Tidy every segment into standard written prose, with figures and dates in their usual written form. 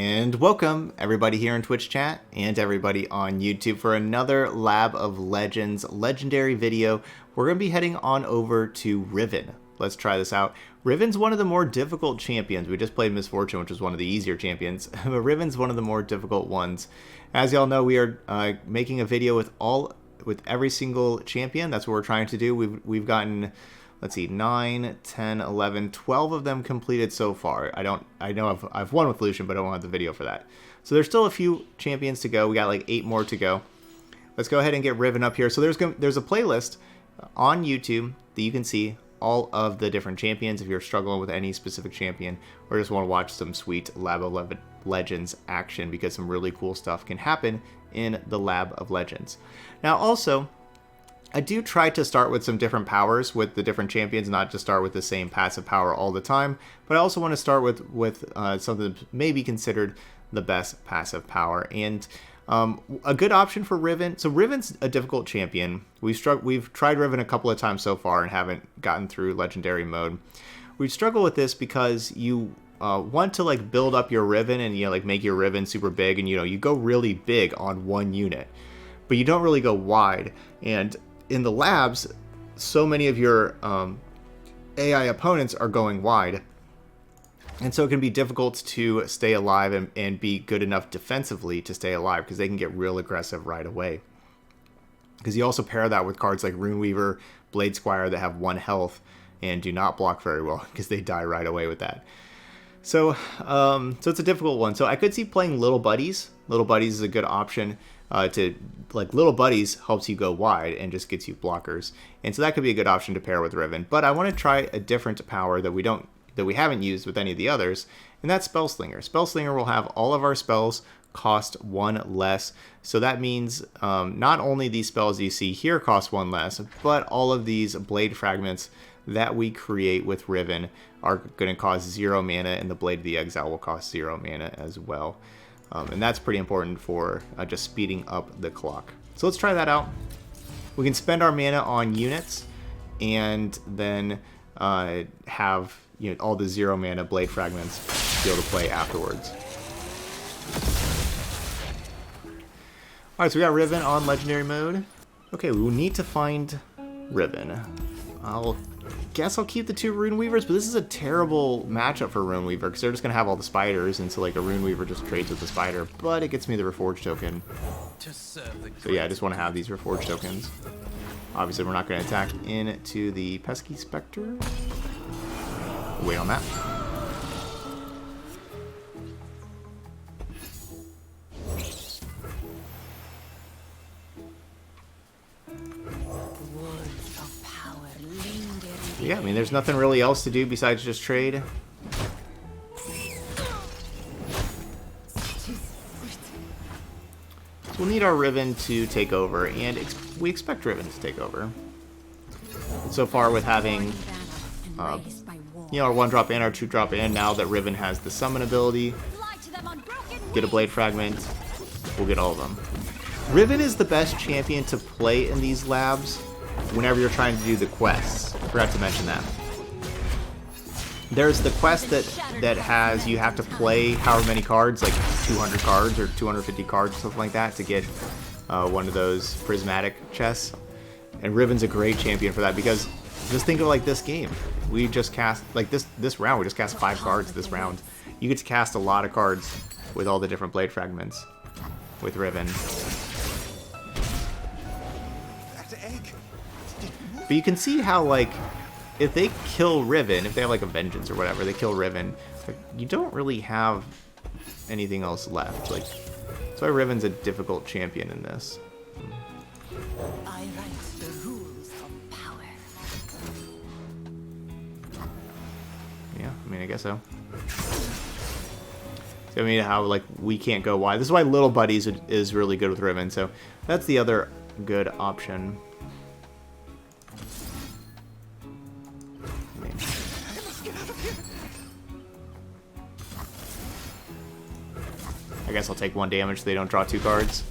And welcome everybody here in Twitch chat and everybody on YouTube for another Lab of Legends legendary video. We're going to be heading on over to Riven. Let's try this out. Riven's one of the more difficult champions. We just played Misfortune, which was one of the easier champions, but Riven's one of the more difficult ones. As y'all know, we are making a video with every single champion. That's what we're trying to do. We've gotten, let's see, 9, 10, 11, 12 of them completed so far. I know I've won with Lucian, but I don't have the video for that. So there's still a few champions to go. We got like 8 more to go. Let's go ahead and get Riven up here. So there's a playlist on YouTube that you can see all of the different champions if you're struggling with any specific champion or just want to watch some sweet Lab of Legends action, because some really cool stuff can happen in the Lab of Legends. Now also, I do try to start with some different powers with the different champions, not just start with the same passive power all the time, but I also want to start with something that may be considered the best passive power. And a good option for Riven. So Riven's a difficult champion. We've tried Riven a couple of times so far and haven't gotten through legendary mode. We struggle with this because you want to like build up your Riven and like make your Riven super big, and you go really big on one unit, but you don't really go wide. And in the labs, so many of your AI opponents are going wide, and so it can be difficult to stay alive and be good enough defensively to stay alive, because they can get real aggressive right away. Because you also pair that with cards like Runeweaver, Blade Squire that have 1 health and do not block very well because they die right away with that. So it's a difficult one. So I could see playing Little Buddies. Little Buddies is a good option. Little Buddies helps you go wide and just gets you blockers, and so that could be a good option to pair with Riven. But I want to try a different power that we haven't used with any of the others, and that's Spellslinger. Spellslinger will have all of our spells cost 1 less, so that means not only these spells you see here cost 1 less, but all of these blade fragments that we create with Riven are going to cost 0 mana, and the Blade of the Exile will cost 0 mana as well. And that's pretty important for just speeding up the clock. So let's try that out. We can spend our mana on units and then have all the 0 mana blade fragments to be able to play afterwards. Alright, so we got Riven on legendary mode. Okay, we will need to find Riven. I'll keep the 2 Runeweavers, but this is a terrible matchup for Runeweaver because they're just going to have all the spiders, and so like a Runeweaver just trades with the spider, but it gets me the Reforged token. So yeah, I just want to have these Reforged tokens. Obviously, we're not going to attack into the Pesky Spectre. We'll wait on that. Yeah, I mean, there's nothing really else to do besides just trade. So we'll need our Riven to take over, and we expect Riven to take over. So far with having, our 1-drop and our 2-drop, and now that Riven has the summon ability, get a Blade Fragment, we'll get all of them. Riven is the best champion to play in these labs whenever you're trying to do the quests. I forgot to mention that. There's the quest that has you have to play however many cards, like 200 cards or 250 cards or something like that, to get one of those prismatic chests. And Riven's a great champion for that, because just think of like this game. We just cast, like this round, we just cast 5 cards this round. You get to cast a lot of cards with all the different blade fragments with Riven. But you can see how, like, if they kill Riven, if they have like a vengeance or whatever, they kill Riven, you don't really have anything else left. Like, that's why Riven's a difficult champion in this. I write the rules of power. Yeah, I mean, I guess so. So I mean, how like we can't go wide. This is why Little Buddies is really good with Riven. So that's the other good option. I guess I'll take 1 damage so they don't draw 2 cards.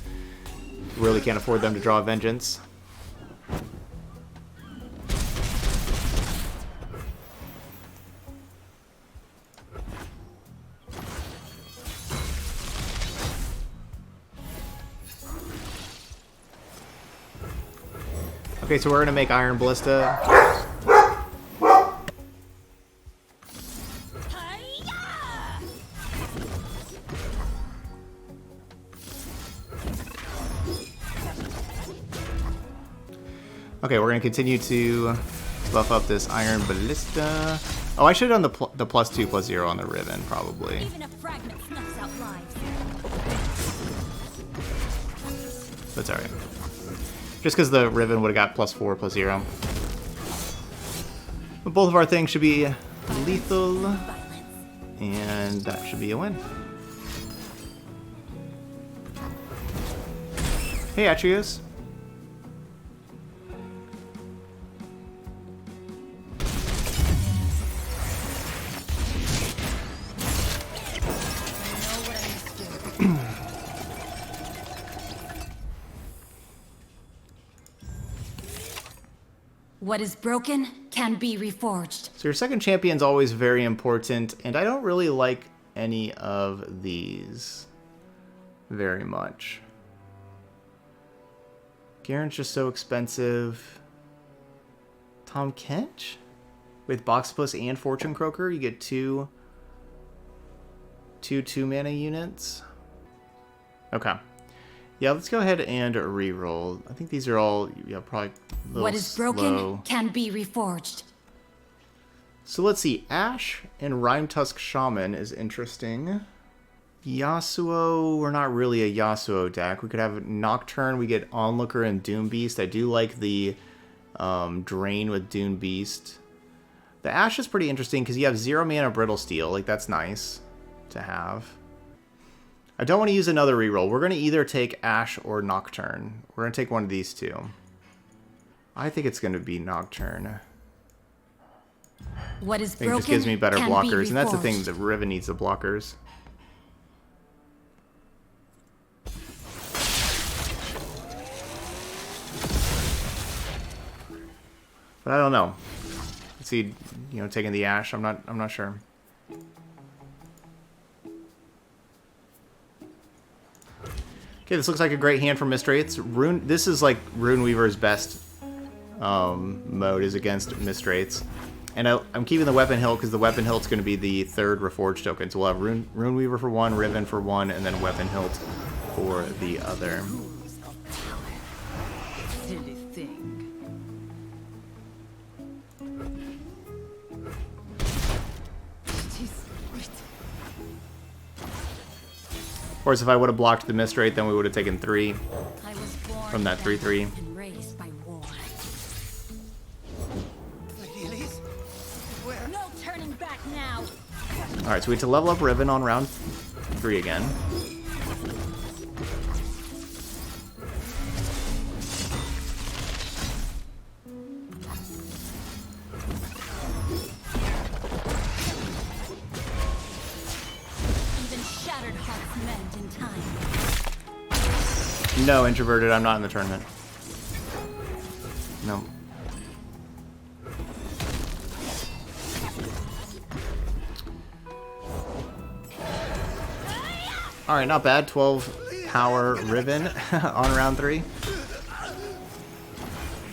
Really can't afford them to draw a Vengeance. Okay, so we're gonna make Iron Ballista. Okay, we're gonna continue to buff up this Iron Ballista. Oh, I should have done the +2/+0 on the Riven, probably. Even a fragment snuffs out lives. That's alright. Just because the Riven would have got +4/+0. But both of our things should be lethal, and that should be a win. Hey, Atrios. What is broken can be reforged. So your second champion's always very important, and I don't really like any of these very much. Garen's just so expensive. Tom Kench? With Boxipus and Fortune Croaker, you get two 2-mana units. Okay. Yeah, let's go ahead and re-roll. I think these are all, yeah, probably a little What is broken slow. can be reforged. So let's see. Ash and Rime Tusk Shaman is interesting. Yasuo, we're not really a Yasuo deck. We could have Nocturne, we get Onlooker and Doom Beast. I do like the Drain with Doom Beast. The Ash is pretty interesting because you have 0 mana Brittle Steel. Like, that's nice to have. I don't want to use another reroll. We're going to either take Ash or Nocturne. We're going to take one of these two. I think it's going to be Nocturne. What is I think it broken just gives me better can be blockers, and that's the reforged. thing, that Riven needs the blockers. But I don't know. Let's see, you know, taking the Ash. I'm not sure. Okay, this looks like a great hand for Mistwraiths. This is like Runeweaver's best mode is against Mistwraiths. And I'm keeping the Weapon Hilt because the Weapon Hilt's going to be the third Reforged token. So we'll have Runeweaver for one, Riven for one, and then Weapon Hilt for the other. Silly thing. Of course, if I would have blocked the Mistwraith, then we would have taken 3 I was born from that 3/3. and raised by war. No turning back now. Alright, so we have to level up Riven on round 3 again. Even shattered hearts mend in time. No, Introverted, I'm not in the tournament. No. Alright, not bad. 12 power Riven on round 3.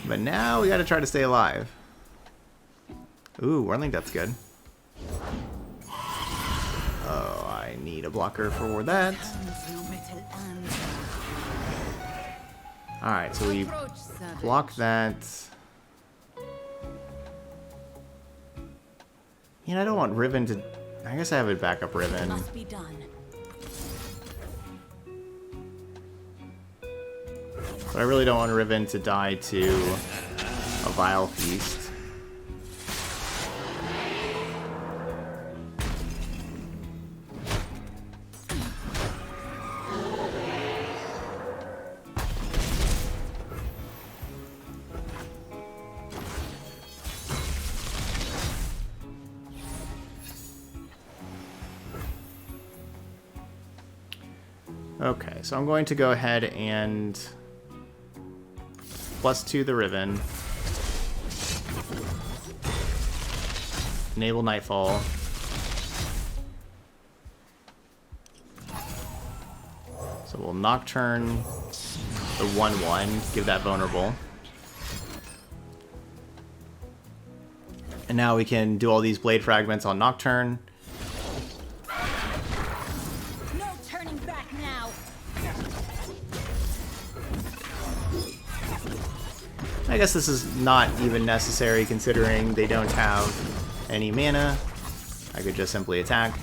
But now we gotta try to stay alive. Ooh, Whirling Death's good. Oh, I need a blocker for that. Alright, so we block that. You know, I don't want Riven to... I guess I have a backup Riven. Must be done. But I really don't want Riven to die to a Vile Feast. Okay, so I'm going to go ahead and +2 the Riven. Enable Nightfall. So we'll Nocturne the 1/1, give that vulnerable. And now we can do all these blade fragments on Nocturne. No turning back now. I guess this is not even necessary considering they don't have any mana. I could just simply attack.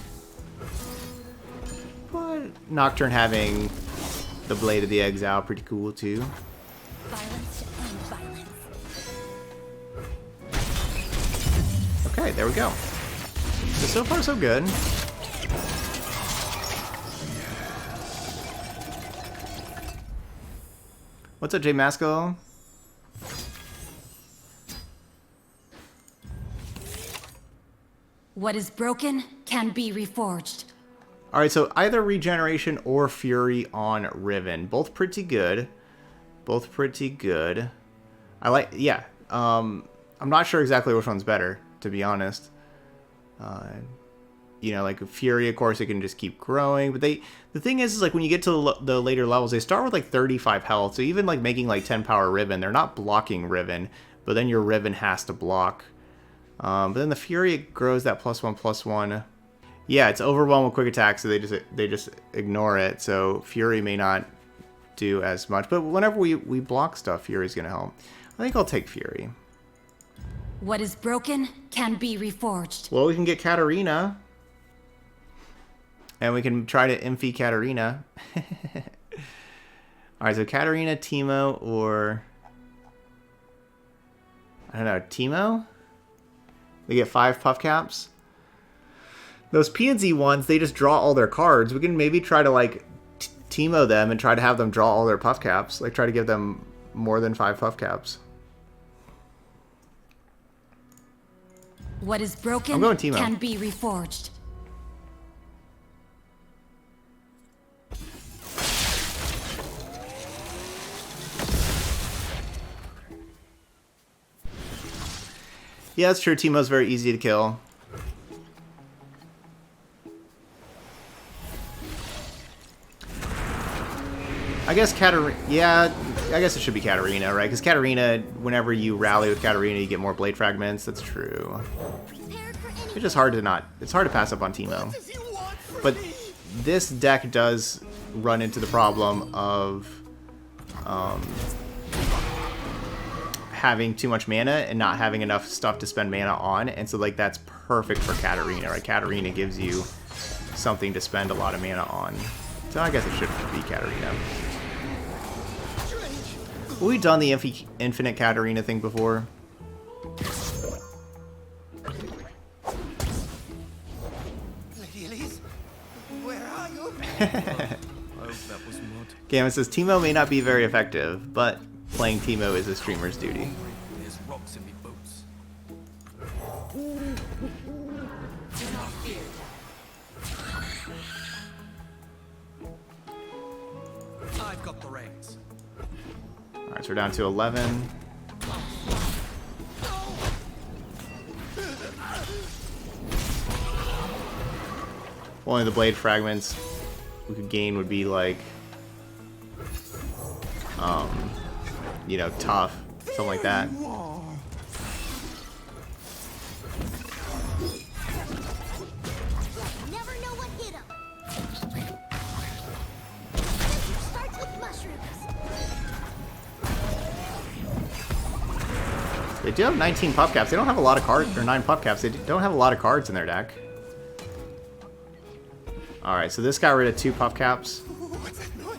But Nocturne having the Blade of the Exile, pretty cool too. Violence to end violence. Okay, there we go. So far so good. What's up, J Masco? What is broken can be reforged. Alright, so either Regeneration or Fury on Riven. Both pretty good. Both pretty good. I like, yeah. I'm not sure exactly which one's better, to be honest. You know, like Fury, of course, it can just keep growing. But the thing is like when you get to the later levels, they start with like 35 health. So even like making like 10 power Riven, they're not blocking Riven. But then your Riven has to block. But then the Fury, it grows that +1/+1. Yeah, it's overwhelmed with quick attack, so they just ignore it. So Fury may not do as much, but whenever we block stuff, Fury's gonna help. I think I'll take Fury. What is broken can be reforged. Well, we can get Katarina, and we can try to Infi Katarina. All right, so Katarina, Teemo, or I don't know, Teemo. We get 5 puff caps. Those PNZ ones, they just draw all their cards. We can maybe try to like Teemo them and try to have them draw all their puff caps. Like try to give them more than 5 puff caps. What is broken I'm going Teemo. can be reforged. Yeah, that's true. Teemo's very easy to kill. I guess Katarina... Yeah, I guess it should be Katarina, right? Because Katarina, whenever you rally with Katarina, you get more blade fragments. That's true. It's just hard to not... It's hard to pass up on Teemo. But this deck does run into the problem of... having too much mana and not having enough stuff to spend mana on, and so like that's perfect for Katarina, right? Katarina gives you something to spend a lot of mana on, so I guess it should be Katarina. We've done the infinite Katarina thing before. Where are you? Gammon says Teemo may not be very effective, but playing Teemo is a streamer's duty. There's rocks in me boots. I've got the reins. Alright, so we're down to 11. Only the blade fragments we could gain would be like, you know, tough, something like that. Never know what hit 'em. Starts with mushrooms. They do have 19 puff caps. They don't have a lot of cards, or 9 puff caps. They don't have a lot of cards in their deck. Alright, so this got rid of 2 puff caps. What's that noise?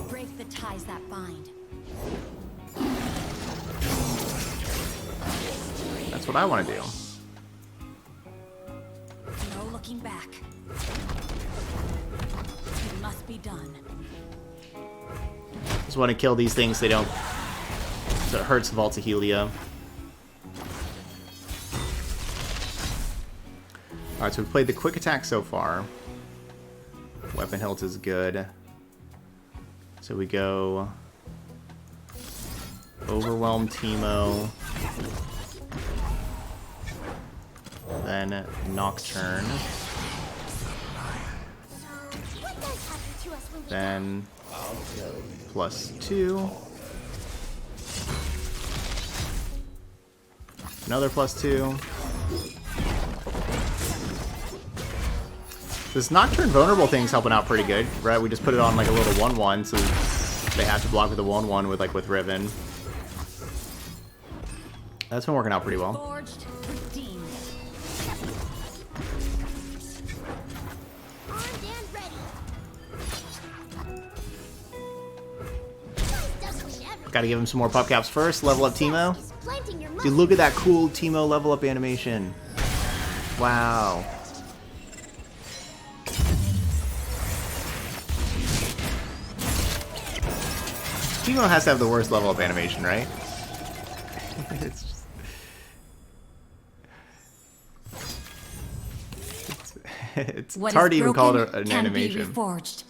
Break the ties that bind. That's what I want to do. No looking back. It must be done. Just want to kill these things. They don't... So it hurts Vault of Helia. Alright, so we've played the quick attack so far. Weapon hilt is good. So we go... Overwhelm Teemo. Then Nocturne. What does happen to us when we Then +2. Another +2. This Nocturne vulnerable thing's helping out pretty good, right? We just put it on like a little 1/1, so they have to block with a 1/1 with Riven. That's been working out pretty well. Forged, redeemed. Armed and ready. Guys doesn't ever. Gotta give him some more pup caps first. Level up Teemo. Is planting your Dude, look at that cool Teemo level up animation. Wow. Teemo has to have the worst level up animation, right? It's just... it's What hard to is even call it broken an can be animation. reforged.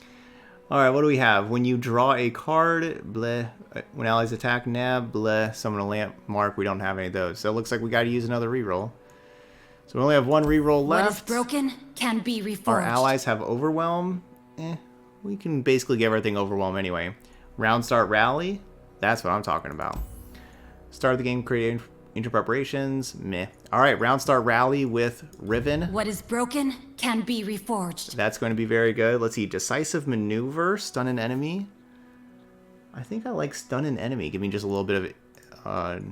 Alright, what do we have? When you draw a card, bleh. When allies attack, nab, bleh. Summon a lamp, mark. We don't have any of those. So it looks like we gotta use another reroll. So we only have one reroll left. What is broken can be reforged. Our allies have Overwhelm. We can basically give everything Overwhelm anyway. Round start rally. That's what I'm talking about. Start the game, create intro preparations. Meh. Alright, round start rally with Riven. What is broken can be reforged. That's going to be very good. Let's see. Decisive maneuver. Stun an enemy. I think I like stun an enemy. Give me just a little bit of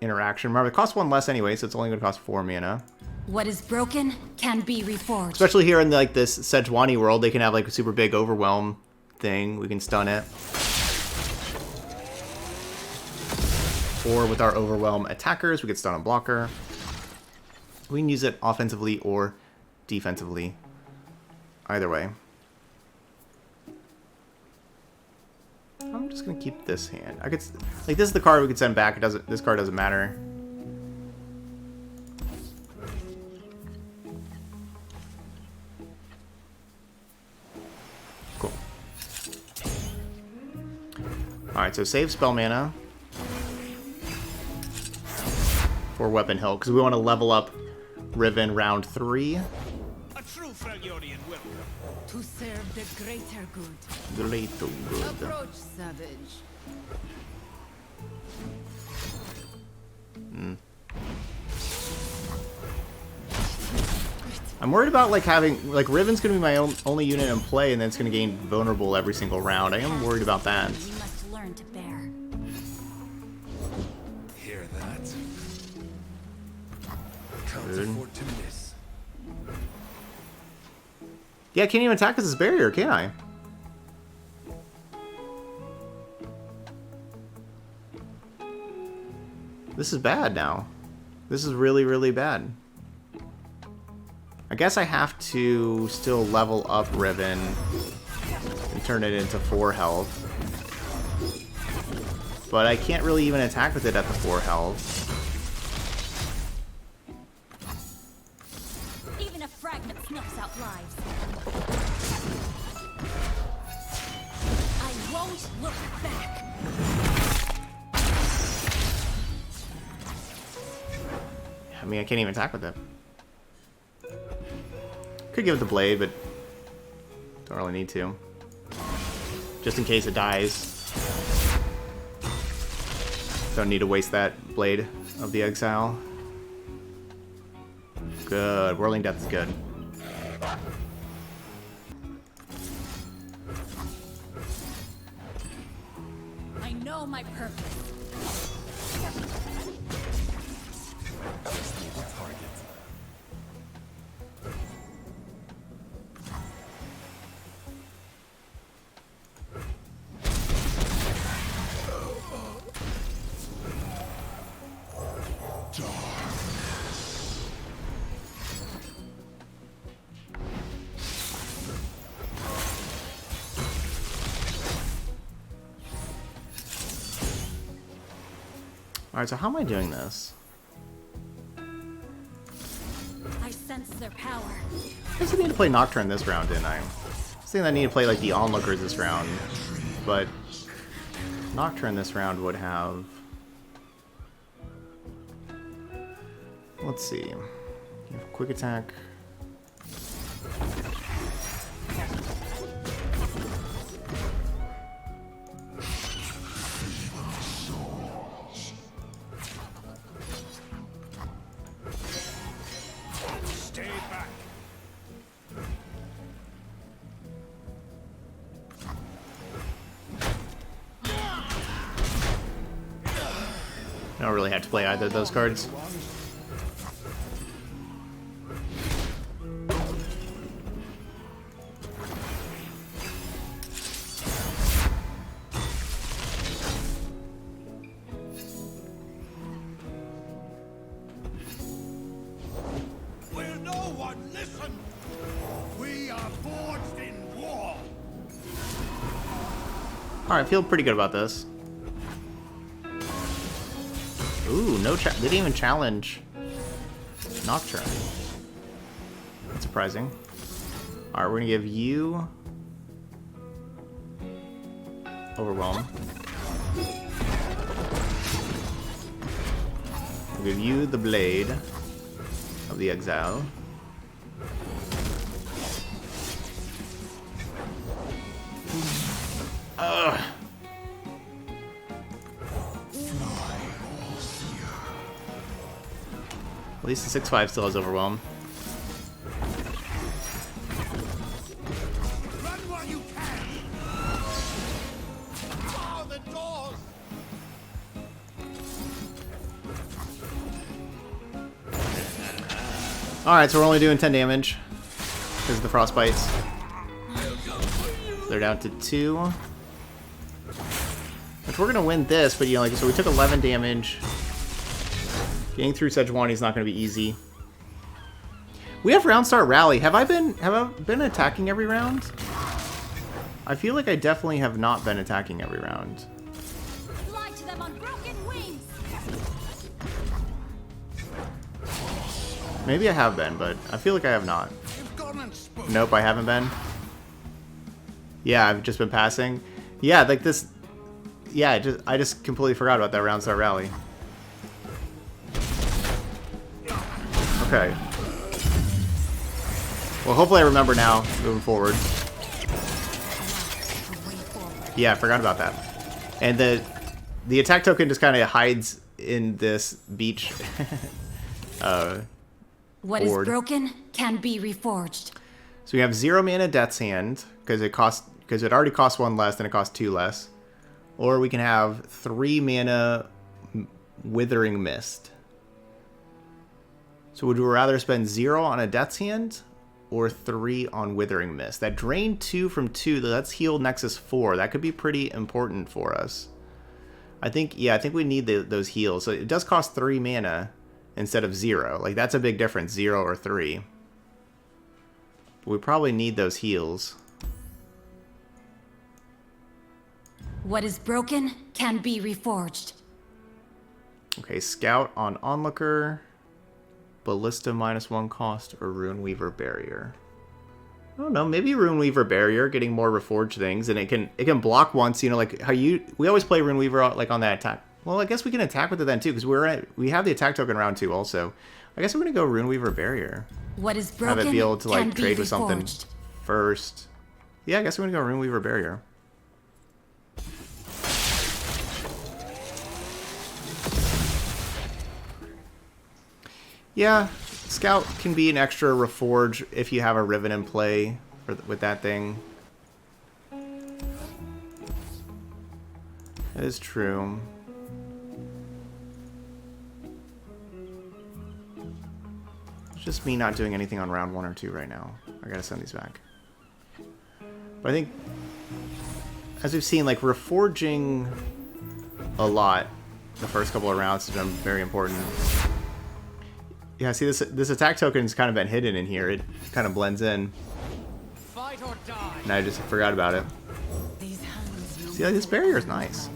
interaction. Remember, it costs 1 less anyway, so it's only going to cost 4 mana. What is broken can be reforged. Especially here in like this Sejuani world, they can have like a super big Overwhelm thing. We can stun it. Or with our Overwhelm attackers, we could stun a blocker. We can use it offensively or defensively. Either way. I'm just gonna keep this hand. I could like this is the card we could send back. It doesn't. This card doesn't matter. Cool. All right. So save spell mana for weapon hilt because we want to level up Riven round 3. A true Freljordian welcome. To serve the greater good. Great good. Approach, savage. I'm worried about like having like Riven's gonna be my only unit in play, and then it's gonna gain vulnerable every single round. I am worried about that. We must learn to bear. Hear that? Can't Good. afford to miss. Yeah, I can't even attack with this barrier, can I? This is bad now. This is really, really bad. I guess I have to still level up Riven and turn it into 4 health. But I can't really even attack with it at the 4 health. Even a fragment snuffs out lives. I won't look back. I mean, I can't even attack with it. Could give it the blade, but don't really need to. Just in case it dies. Don't need to waste that blade of the exile. Good. Whirling Death is good. I know my purpose. Alright, so how am I doing this? I sense their power. I guess I need to play Nocturne this round, didn't I? I was thinking I need to play like the Onlookers this round, but Nocturne this round would have... Let's see. You have quick attack. don't really have to play either of those cards. Will no one listen? We are forged in war. Alright, I feel pretty good about this. Ooh, no they didn't even challenge Nocturne. That's surprising. Alright, we're gonna give you Overwhelm. We'll give you the Blade of the Exile. Ugh. At least the 6/5 still has Overwhelm. Run while you can. Bar the doors. Alright, so we're only doing 10 damage because of the frostbites. They're down to 2. Which we're gonna win this, but you know, like, so we took 11 damage. Getting through Sejuani is not gonna be easy. We have round start rally. Have I been attacking every round? I feel like I definitely have not been attacking every round. Fly to them on broken wings. Maybe I have been, but I feel like I have not. You've gone and spoken. Nope, I haven't been. Yeah, I've just been passing. Yeah, like this. Yeah, I just completely forgot about that round start rally. Okay. Well, hopefully I remember now, moving forward. Yeah, I forgot about that. And the attack token just kind of hides in this beach. What is board. broken can be reforged. So we have 0 mana Death's Hand because it already costs 1 less than it costs 2 less. Or we can have 3 mana Withering Mist. So would we rather spend 0 on a Death's Hand or 3 on Withering Mist? That drain 2 from 2, that's heal Nexus 4. That could be pretty important for us. I think we need those heals. So it does cost 3 mana instead of 0. Like, that's a big difference, 0 or 3. But we probably need those heals. What is broken can be reforged. Okay, Scout on Onlooker, Ballista -1 cost, or Runeweaver Barrier. I don't know, maybe Runeweaver Barrier, getting more reforged things, and it can block once, you know, like how we always play Runeweaver like on that attack. Well, I guess we can attack with it then too, because we have the attack token round 2 also. I guess we're gonna go Runeweaver Barrier. What is broken Have it be able to like can trade be with something reforged. first. Yeah, I guess we're gonna go Runeweaver Barrier. Yeah, Scout can be an extra reforge if you have a Riven in play with that thing. That is true. It's just me not doing anything on round 1 or 2 right now. I gotta send these back. But I think, as we've seen, like, reforging a lot the first couple of rounds has been very important. Yeah, see, this attack token's kind of been hidden in here. It kind of blends in. Fight or die. And I just forgot about it. These hands See, like, this barrier is nice.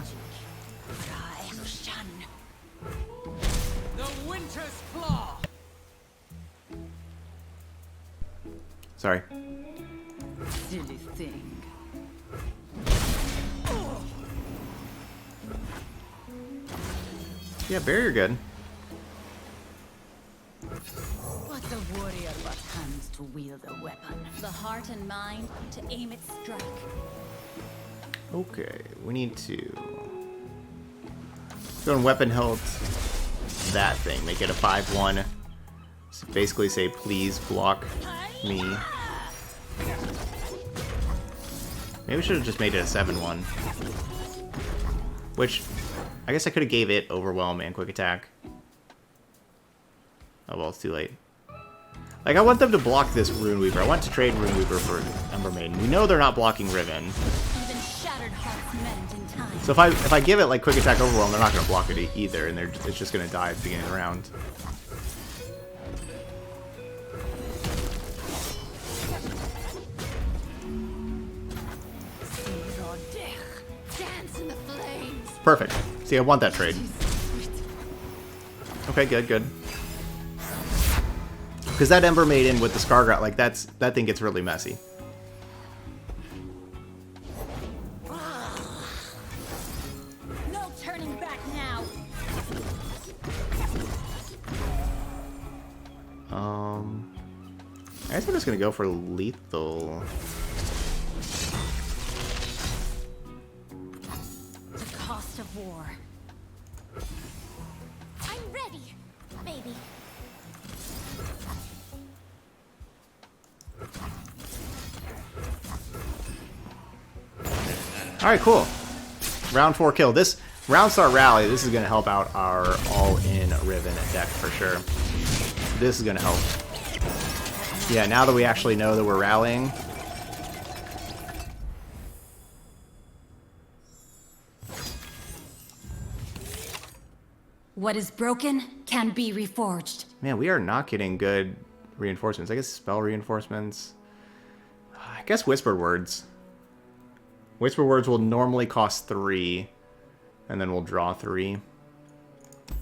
The winter's claw. Sorry. silly thing. Yeah, barrier good. What a warrior but hands to wield a weapon. The heart and mind to aim its strike. Okay, we need to go in weapon health. That thing, make it a 5/1. So basically say, please block me. Maybe we should have just made it a 7/1. Which, I guess I could have gave it Overwhelm and Quick Attack. Oh well, it's too late. Like, I want them to block this Rune Weaver. I want to trade Rune Weaver for Ember Maiden. We know they're not blocking Riven. Even shattered hearts mend in time. So if I give it like Quick Attack Overwhelm, they're not going to block it either, and it's just going to die at the beginning of the round. Dance in the flames. Perfect. See, I want that trade. Okay, good. Because that Ember Maiden with the Scargrout, like, that thing gets really messy. No turning back now. I guess I'm just gonna go for lethal. The cost of war. I'm ready, baby. Alright, cool. Round 4 kill. This round start rally, this is gonna help out our all-in Riven deck for sure. This is gonna help. Yeah, now that we actually know that we're rallying. What is broken can be reforged. Man, we are not getting good reinforcements. I guess spell reinforcements. I guess Whispered Words. Whispered Words will normally cost 3, and then we'll draw 3.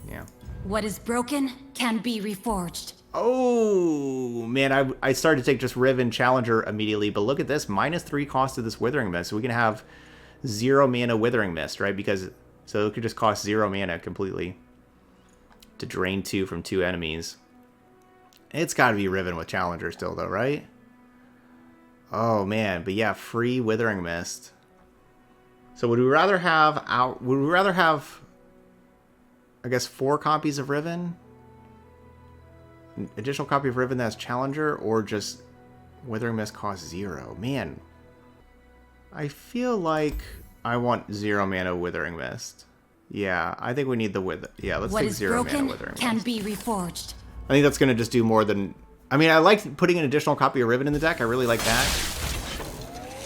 Yeah. What is broken can be reforged. Oh, man, I started to take just Riven Challenger immediately, but look at this. -3 cost of this Withering Mist. So we can have 0 mana Withering Mist, right? Because, so it could just cost 0 mana completely to drain 2 from 2 enemies. It's got to be Riven with Challenger still, though, right? Oh, man, but yeah, free Withering Mist. So would we rather have, I guess, 4 copies of Riven? An additional copy of Riven that's Challenger, or just Withering Mist costs 0? Man, I feel like I want 0 mana Withering Mist. Yeah, I think we need the yeah, let's take 0 mana Withering Mist. Can be reforged. I think that's going to just do more than... I mean, I like putting an additional copy of Riven in the deck. I really like that.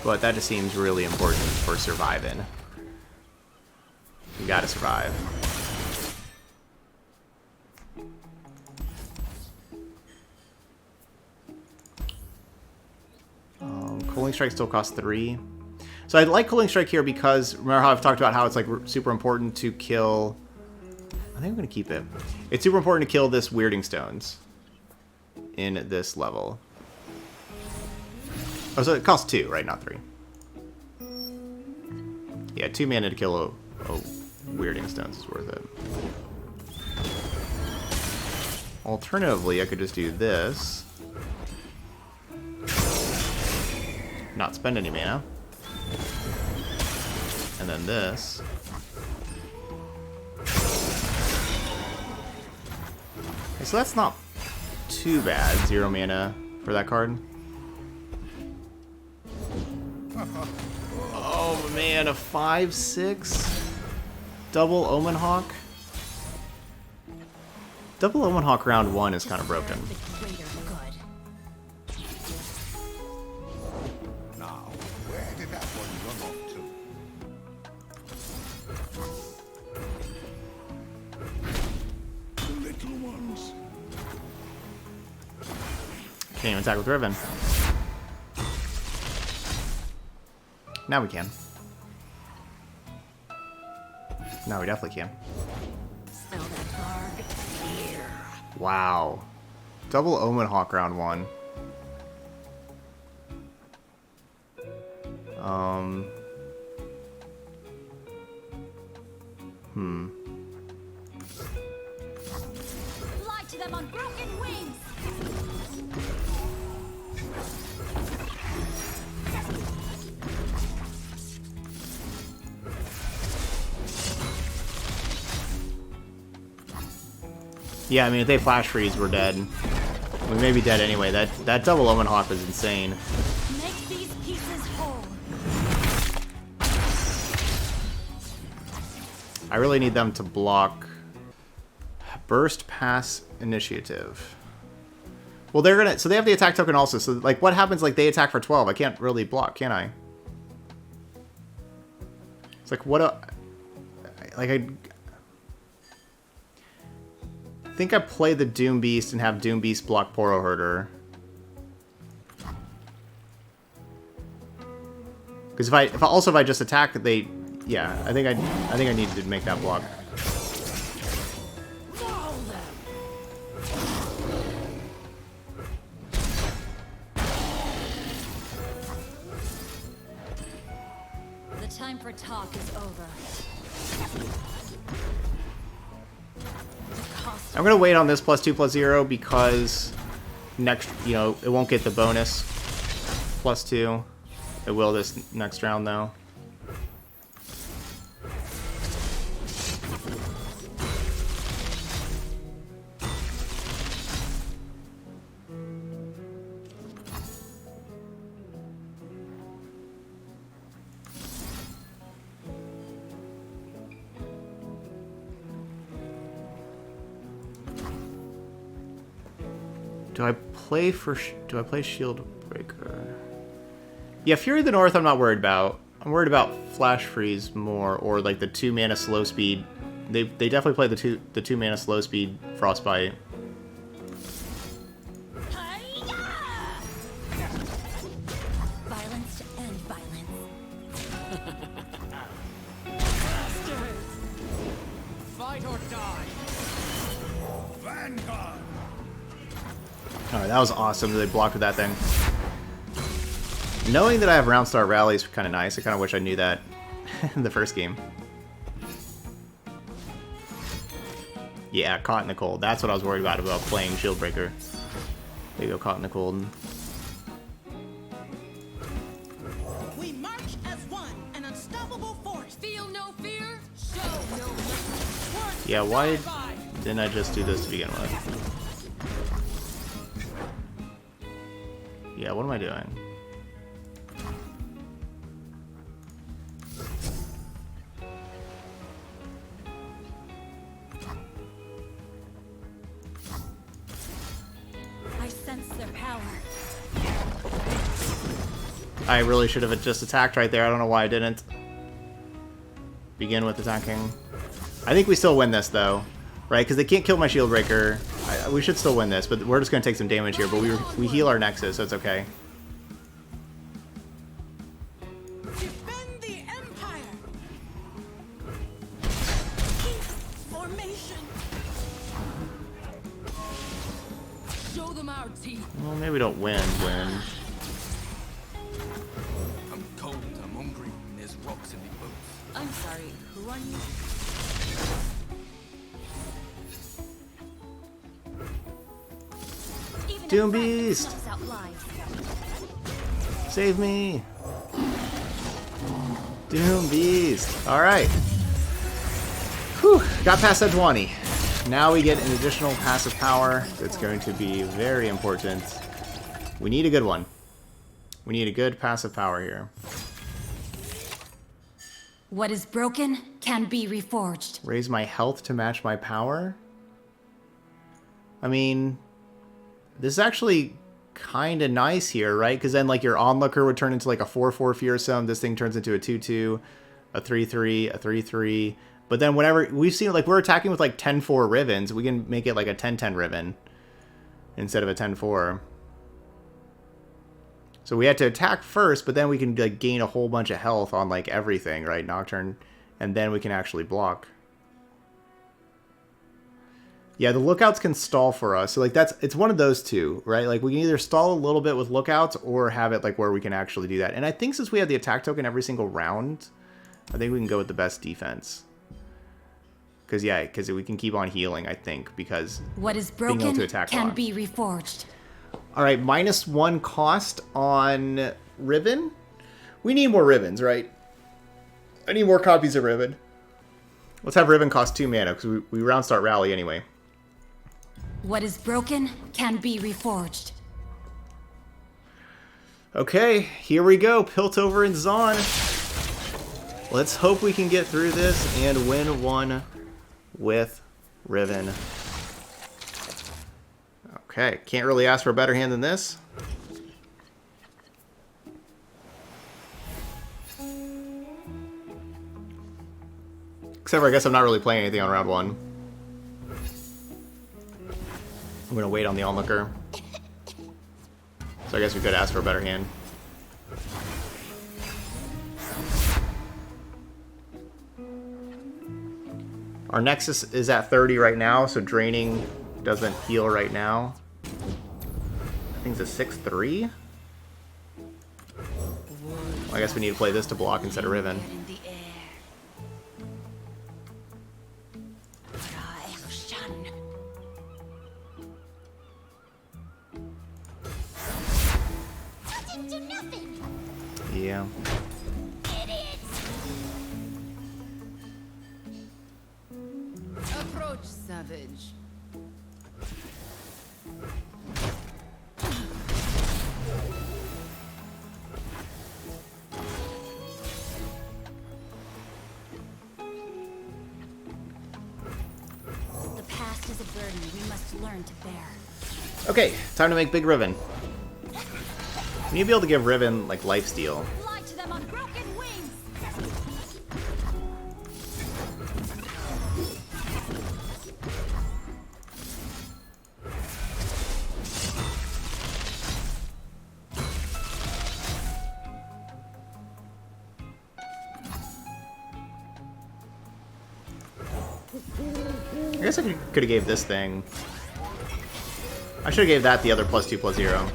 But that just seems really important for surviving. You gotta survive. Cooling Strike still costs 3. So I like Cooling Strike here because, remember how I've talked about how it's like super important to kill... I think I'm going to keep it. It's super important to kill this Weirding Stones in this level. Oh, so it costs 2, right? Not 3. Yeah, 2 mana to kill a Weirding Stones is worth it. Alternatively, I could just do this. Not spend any mana. And then this. Okay, so that's not too bad. 0 mana for that card. Oh man, a 5/6 double Omen Hawk. Double Omen Hawk round 1 is kind of broken. The greater good. Now, where did that one run off to? The little ones. Can't even attack with Riven. Now we can. Now we definitely can. Smell that bark? Here. Wow. Double Omen Hawk round 1. Fly to them on broken wings. Yeah, I mean, if they flash freeze, we're dead. We may be dead anyway. That double Omen Hawk is insane. Make these pieces whole. I really need them to block. Burst pass initiative. Well, they're gonna. So they have the attack token also. So like, what happens? Like they attack for 12. I can't really block, can I? It's like what? I think I play the Doom Beast and have Doom Beast block Poro Herder. Because if I just attack, they, yeah, I think I need to make that block. The time for talk is over. I'm gonna wait on this +2/+0 because next, you know, it won't get the bonus +2. It will this next round though. Do I play Shield Breaker? Yeah, Fury of the North I'm not worried about. I'm worried about Flash Freeze more, or like the 2 mana slow speed. They definitely play the two mana slow speed Frostbite. Violence to end violence. Fight or die. Vanguard. Alright, that was awesome. They blocked with that thing. Knowing that I have round start rally is kind of nice. I kind of wish I knew that in the first game. Yeah, caught in the cold. That's what I was worried about playing Shield Breaker. There you go, caught in the cold. We march as one, an unstoppable force. Feel no fear, show no mercy. Yeah, why didn't I just do this to begin with? Yeah, what am I doing? I sense their power. I really should have just attacked right there. I don't know why I didn't. Begin with attacking. I think we still win this, though. Right? Because they can't kill my Shield Breaker. We should still win this, but we're just going to take some damage here. But we heal our Nexus, so it's okay. Defend the Empire. Keep formation. Show them our teeth. Well, maybe we don't win. I'm cold, I'm hungry, and there's rocks in the boots. I'm sorry, who are you? Even Doom a rat Beast! snuffs out lies. Save me! Doom Beast! Alright. Whew, got past that 20. Now we get an additional passive power that's going to be very important. We need a good one. We need a good passive power here. What is broken can be reforged. Raise my health to match my power? I mean, this is actually kind of nice here, right? Because then like your Onlooker would turn into like a 4/4 Fearsome. This thing turns into a 2/2, a 3/3, a 3/3. But then whenever we've seen, like, we're attacking with like 10/4 Rivens, we can make it like a 10/10 Riven instead of a 10/4. So we had to attack first, but then we can like gain a whole bunch of health on like everything, right? Nocturne, and then we can actually block. Yeah, the lookouts can stall for us. So like it's one of those two, right? Like we can either stall a little bit with lookouts or have it like where we can actually do that. And I think since we have the attack token every single round, I think we can go with the best defense. Because we can keep on healing, I think, because What is being able broken to attack can lock. be reforged. All right, -1 cost on Riven. We need more Rivens, right? I need more copies of Riven. Let's have Riven cost 2 mana, because we round start rally anyway. What is broken can be reforged. Okay, here we go. Piltover and Zaun. Let's hope we can get through this and win one with Riven. Okay, can't really ask for a better hand than this. Except for I guess I'm not really playing anything on round 1. I'm gonna wait on the onlooker. So I guess we could ask for a better hand. Our Nexus is at 30 right now, so draining doesn't heal right now. I think it's a 6-3. Well, I guess we need to play this to block instead of Riven. Yeah. Approach, savage. The past is a burden we must learn to bear. Okay, time to make big Riven. We need to be able to give Riven, like, lifesteal. Fly to them on broken wings. I guess I could have gave this thing. I should have gave that the other +2/+0.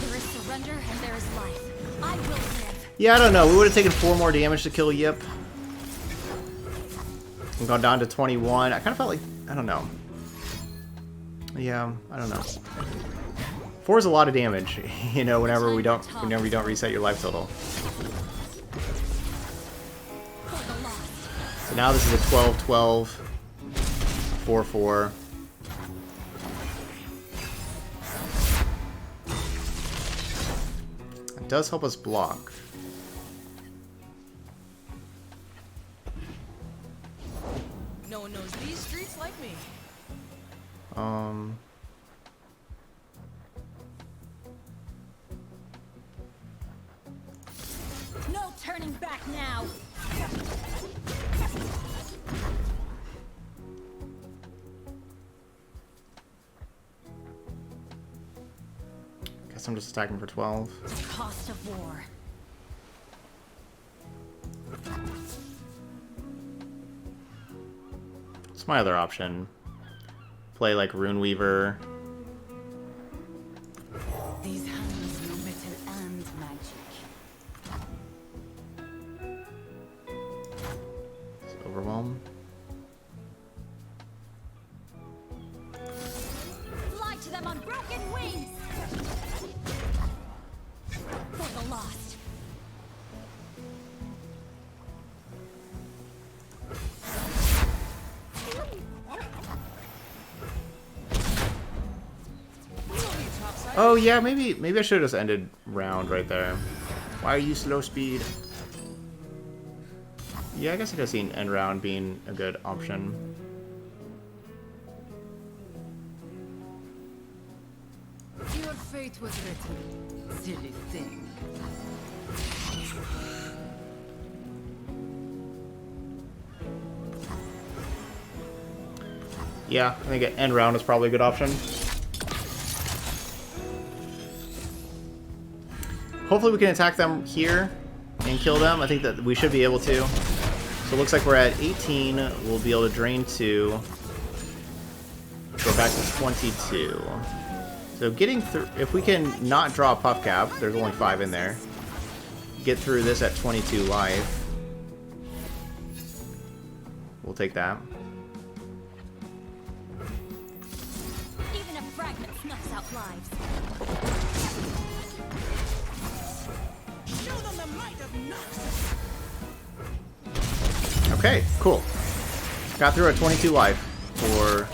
There is surrender and there is life. I will live. Yeah, I don't know. We would have taken 4 more damage to kill Yip. And gone down to 21. I kind of felt like, I don't know. Yeah, I don't know. 4 is a lot of damage, you know, whenever you don't reset your life total. So now this is a 12-12, 4-4. It does help us block. No one knows these streets like me. No turning back now. Guess I'm just attacking for 12. The cost of war. What's my other option? Play like Runeweaver. These hands know metal and magic. Overwhelm. Fly to them on broken wings. For the lost. Oh yeah, maybe I should have just ended round right there. Why are you slow speed? Yeah, I guess I could have seen end round being a good option. Your fate was written. Silly thing. Yeah, I think end round is probably a good option. Hopefully we can attack them here and kill them. I think that we should be able to. So it looks like we're at 18. We'll be able to drain 2. Go back to 22. So getting through, if we can not draw a puff cap, there's only 5 in there. Get through this at 22 life. We'll take that. Even a fragment snuffs out lives. Show them the might of Noxus. Okay, cool. Got through at 22 life for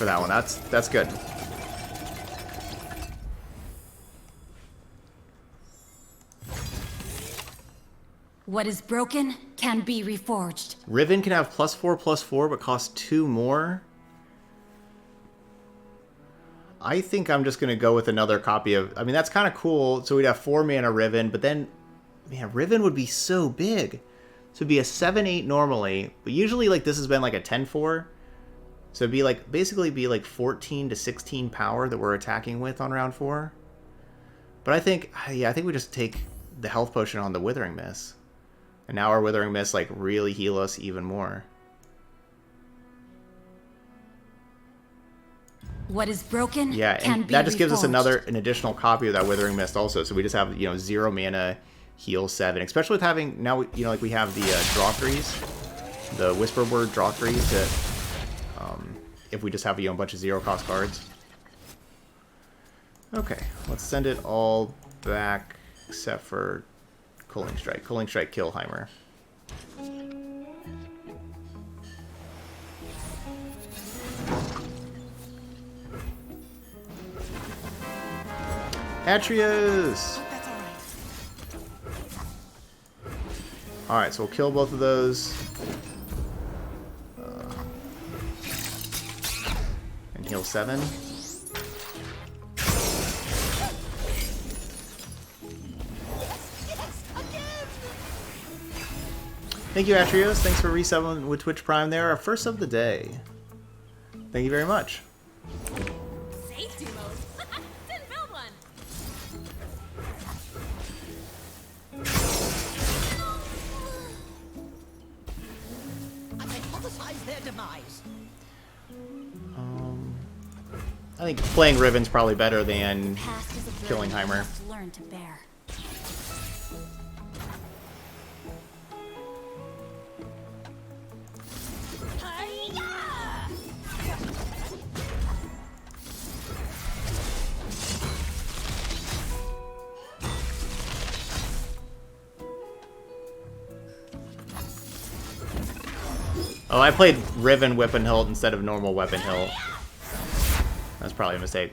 that one. That's good. What is broken can be reforged. Riven can have +4/+4, but costs 2 more. I think I'm just going to go with another copy of... I mean, that's kind of cool. So we'd have 4 mana Riven, but then... Man, Riven would be so big. So it'd be a 7/8 normally, but usually like this has been like a 10/4. So it'd be like, basically be like 14 to 16 power that we're attacking with on round 4. But I think, yeah, I think we just take the health potion on the Withering Mist. And now our Withering Mist like really heal us even more. What is broken Yeah, can and be that just gives us reforged. an additional copy of that Withering Mist also. So we just have, you know, 0 mana, heal 7. Especially with having, now, you know, like we have the Drawcrees, the Whisper Word Drawcrees to, if we just have, you know, a bunch of 0-cost cards. Okay, let's send it all back except for Culling Strike. Culling Strike, kill Heimer. Atreus! That's all right. Alright, so we'll kill both of those. And heal 7. Thank you, Atreus. Thanks for resubbing with Twitch Prime there. Our first of the day. Thank you very much. Safety mode. Didn't build one. I hypothesize their demise. I think playing Riven's probably better than Past is a burden killing you Heimer. must learn to bear. Oh, I played Riven Weapon Hilt instead of normal Weapon Hilt. That's probably a mistake.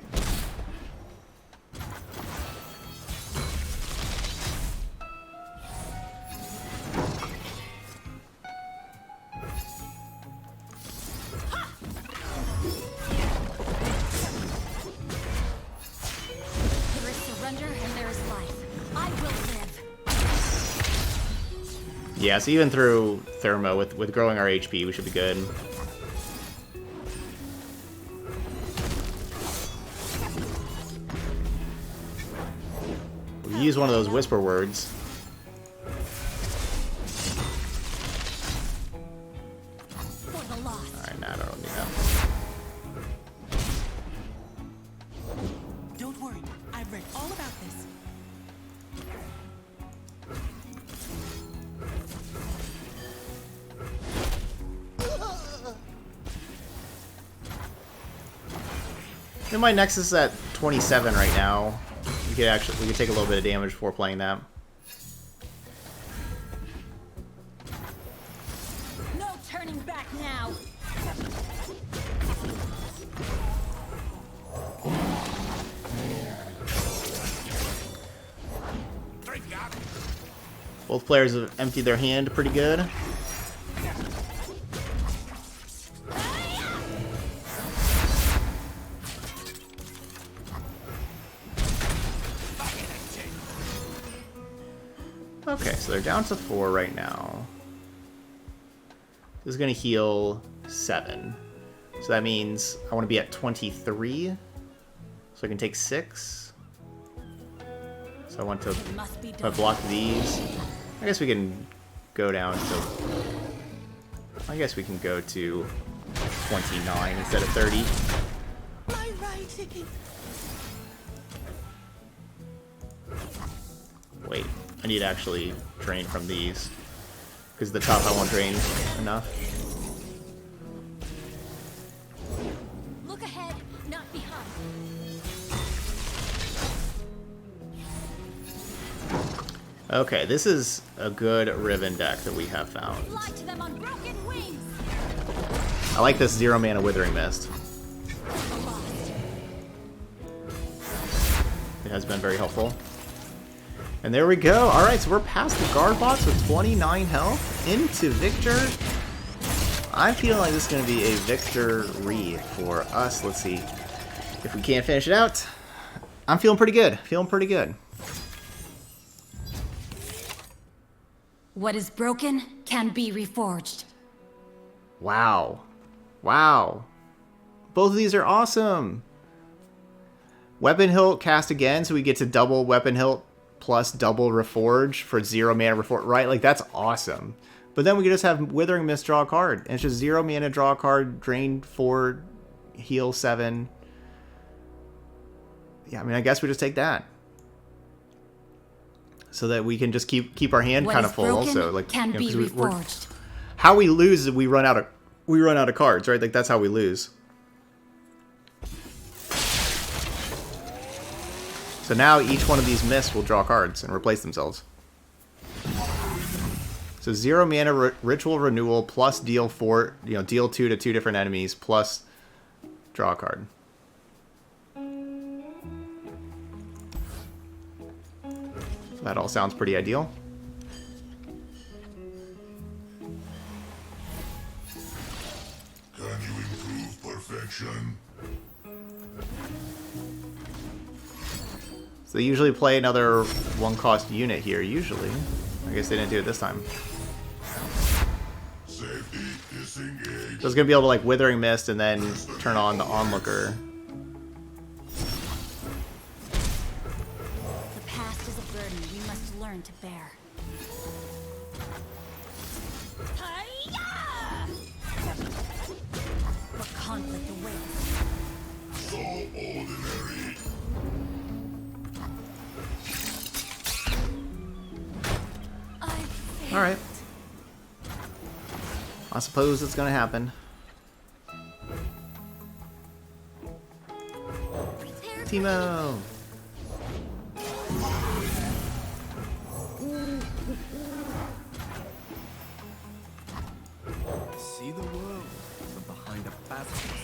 There is surrender and there is life. I will live. Yeah, so even through Thermo, with growing our HP, we should be good. We use one of those whisper words. For the lost. Alright, nah, I don't need that. Don't worry, I've read all about this. And my Nexus is at 27 right now. We could take a little bit of damage before playing that. No turning back now. Both players have emptied their hand pretty good. Okay, so they're down to 4 right now. This is going to heal 7. So that means I want to be at 23. So I can take 6. So I want to It must be if I done. block these. I guess we can go down to... I guess we can go to 29 instead of 30. My right. Wait, I need to actually drain from these. Because the top I won't drain enough. Look ahead, not behind. Okay, this is a good Riven deck that we have found. Fly to them on broken wings. I like this 0 mana Withering Mist. It has been very helpful. And there we go. Alright, so we're past the guard box with 29 health into Victor. I'm feeling like this is going to be a victory for us. Let's see if we can't finish it out. I'm feeling pretty good. Feeling pretty good. What is broken can be reforged. Wow. Wow. Both of these are awesome. Weapon hilt cast again, so we get to double weapon hilt plus double reforge for 0 mana reforge, right? Like, that's awesome. But then we can just have Withering Mist draw a card. And it's just 0 mana, draw a card, drain 4, heal 7. Yeah, I mean, I guess we just take that. So that we can just keep our hand kind of full. So like, can be reforged. How we lose is we run out of cards, right? Like, that's how we lose. So now each one of these mists will draw cards and replace themselves. So 0 mana ritual renewal plus deal 4, deal 2 to 2 different enemies plus draw a card. So that all sounds pretty ideal. Can you improve perfection? So they usually play another 1-cost unit here, usually. I guess they didn't do it this time. Safety disengaged. So it's going to be able to, like, Withering Mist and then turn on the Onlooker. The past is a burden we must learn to bear. What conflict awaits? So ordinary. Alright. I suppose it's going to happen. Teemo! See the world from behind a basket.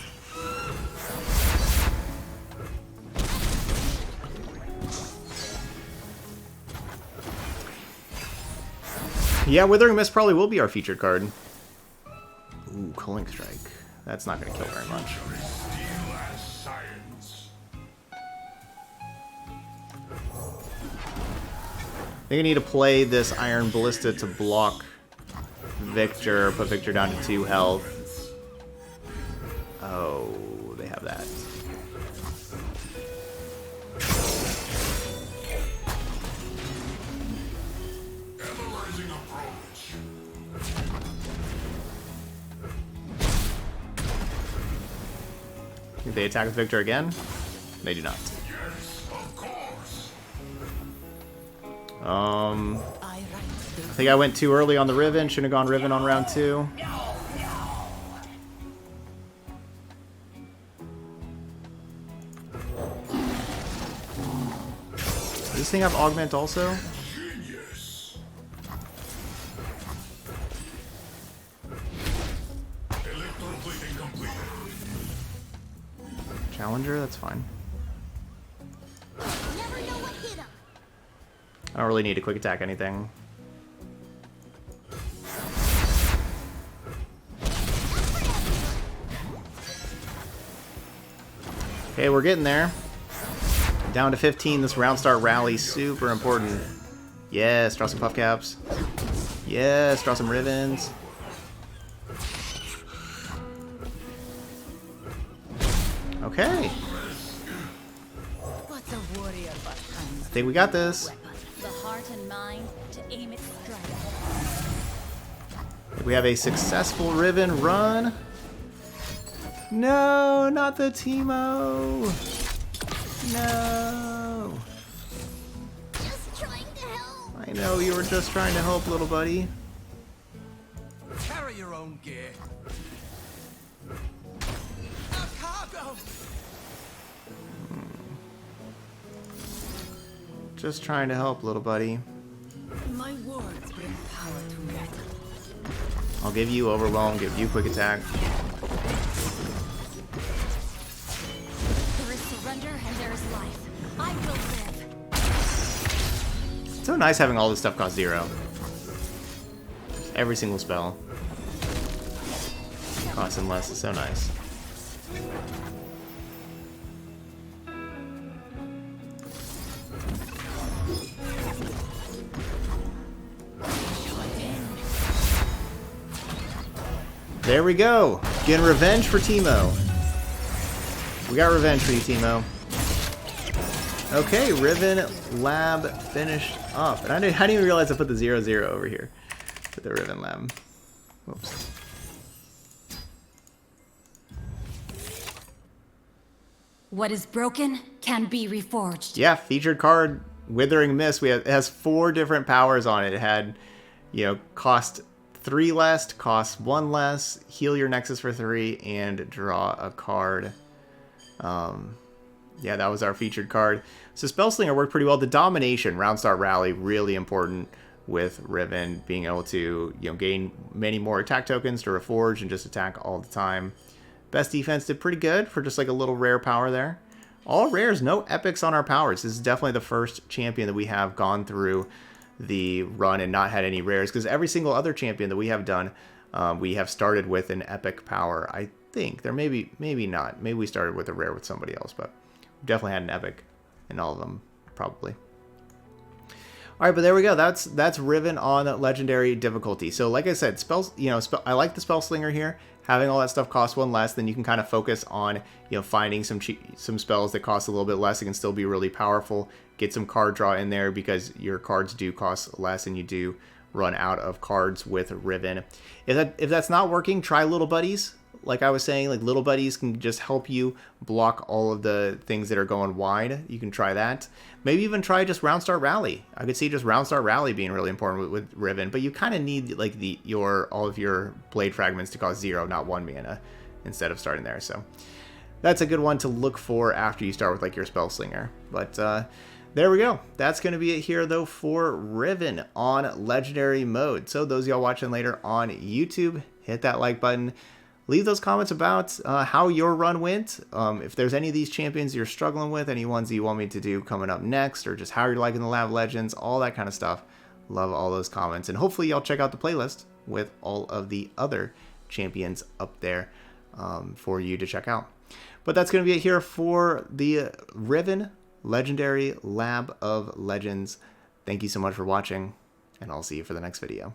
Yeah, Withering Mist probably will be our featured card. Ooh, Culling Strike. That's not going to kill very much. Steel as science. I think I need to play this Iron Ballista to block Victor, put Victor down to 2 health. Oh, they have that. Analyzing approach. Think they attack with Victor again? They do not. Yes, of course. I think I went too early on the Riven. Shouldn't have gone Riven on round 2. Does this thing have Augment also? Genius. Electroplating completed. Challenger? That's fine. Never know what hit 'em. I don't really need to quick attack anything. Okay, we're getting there. Down to 15. This round start rally, super important. Yes, draw some puff caps. Yes, draw some Rivens. Okay, What's a warrior but I think we got this. The heart and mind to aim its strike. We have a successful Riven run. No, not the Teemo. No. just trying to help? I know you were just trying to help, little buddy. Carry your own gear. A cargo. Just trying to help, little buddy. My words bring power to metal. I'll give you Overwhelm, give you Quick Attack. There is surrender and there is life. I will live. It's so nice having all this stuff cost 0. Every single spell costing less is so nice. There we go. Getting revenge for Teemo. We got revenge for you, Teemo. Okay, Riven Lab finished up. And I didn't even realize I put the 0-0 over here. Put the Riven Lab. Whoops. What is broken can be reforged. Yeah, featured card, Withering Mist. It has 4 different powers on it. It had, you know, cost 3 less, cost 1 less, heal your Nexus for 3, and draw a card. Yeah, that was our featured card. So Spellslinger worked pretty well. The Domination, Round Start Rally, really important with Riven, being able to, you know, gain many more attack tokens to reforge and just attack all the time. Best Defense did pretty good for just like a little rare power there. All rares, no epics on our powers. This is definitely the first champion that we have gone through the run and not had any rares, because every single other champion that we have done, we have started with an epic power. I think there maybe not. Maybe we started with a rare with somebody else, but we definitely had an epic in all of them, probably. All right, but there we go. That's Riven on legendary difficulty. So like I said, spells. You know, I like the Spellslinger here. Having all that stuff cost 1 less, then you can kind of focus on, you know, finding some spells that cost a little bit less. It can still be really powerful. Get some card draw in there because your cards do cost less and you do run out of cards with Riven. If that's not working, try Little Buddies. Like I was saying, like Little Buddies can just help you block all of the things that are going wide. You can try that. Maybe even try just Round Start Rally. I could see just Round Start Rally being really important with Riven, but you kind of need like all of your blade fragments to cost 0, not 1 mana, instead of starting there. So that's a good one to look for after you start with like your Spellslinger. But there we go. That's going to be it here though for Riven on legendary mode. So those of y'all watching later on YouTube, hit that like button. Leave those comments about how your run went. If there's any of these champions you're struggling with, any ones that you want me to do coming up next, or just how you're liking the Lab Legends, all that kind of stuff. Love all those comments. And hopefully y'all check out the playlist with all of the other champions up there for you to check out. But that's going to be it here for the Riven Legendary Lab of Legends. Thank you so much for watching, and I'll see you for the next video.